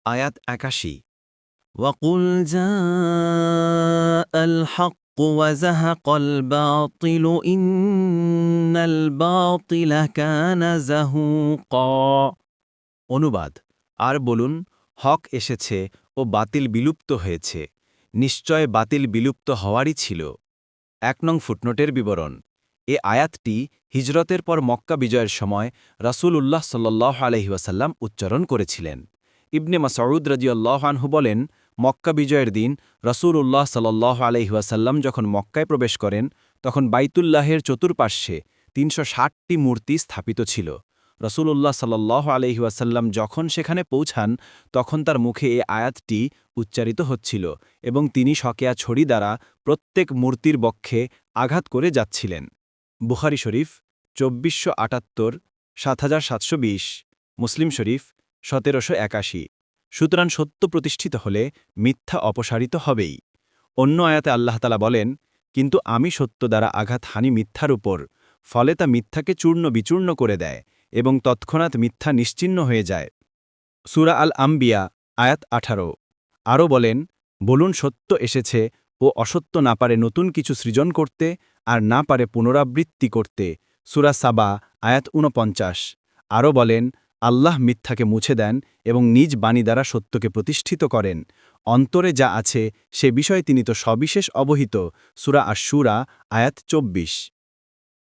আয়াত ৮১। وقل جاء الحق وزهق الباطل إن الباطل كان زهوقا অনুবাদ, আর বলুন, হক এসেছে ও বাতিল বিলুপ্ত হয়েছে। নিশ্চয় বাতিল বিলুপ্ত হওয়ারই ছিল। ১ নং ফুটনোটের বিবরণ। এ আয়াতটি হিজরতের পর মক্কা বিজয়ের সময় রাসূলুল্লাহ সাল্লাল্লাহু আলাইহি ওয়াসাল্লাম উচ্চারণ করেছিলেন। ইবনে মাসউদ রাদিয়াল্লাহু আনহু বলেন, মক্কা বিজয়ের দিন রাসূলুল্লাহ সাল্লাল্লাহু আলাইহি ওয়াসাল্লাম যখন মক্কায় প্রবেশ করেন, তখন বাইতুল্লাহের চতুর্পার্শ্বে ৩৬০টি মূর্তি স্থাপিত ছিল। রাসূলুল্লাহ সাল্লাল্লাহু আলাইহি ওয়াসাল্লাম যখন সেখানে পৌঁছান, তখন তার মুখে এ আয়াতটি উচ্চারিত হচ্ছিল এবং তিনি শকেয়া ছড়ি দ্বারা প্রত্যেক মূর্তির বক্ষে আঘাত করে যাচ্ছিলেন। বুখারী শরীফ ২৪৭৮, ৭৭২০, মুসলিম শরীফ ১৭৮১। সুতরাং সত্য প্রতিষ্ঠিত হলে মিথ্যা অপসারিত হবেই। অন্য আয়াতে আল্লাহ তাআলা বলেন, কিন্তু আমি সত্য দ্বারা আঘাত হানি মিথ্যার উপর, ফলে তা মিথ্যাকে চূর্ণ বিচূর্ণ করে দেয় এবং তৎক্ষণাৎ মিথ্যা নিশ্চিহ্ন হয়ে যায়। সূরা আল আম্বিয়া আয়াত ১৮। আরও বলেন, বলুন সত্য এসেছে ও অসত্য না পারে নতুন কিছু সৃজন করতে আর না পারে পুনরাবৃত্তি করতে। সূরা সাবা আয়াত ৪৯। আরও বলেন, আল্লাহ মিথ্যাকে মুছে দেন এবং নিজ বাণী দ্বারা সত্যকে প্রতিষ্ঠিত করেন। অন্তরে যা আছে সে বিষয়ে তিনি তো সবিশেষ অবহিত। সূরা আশ-শূরা আয়াত ২৪।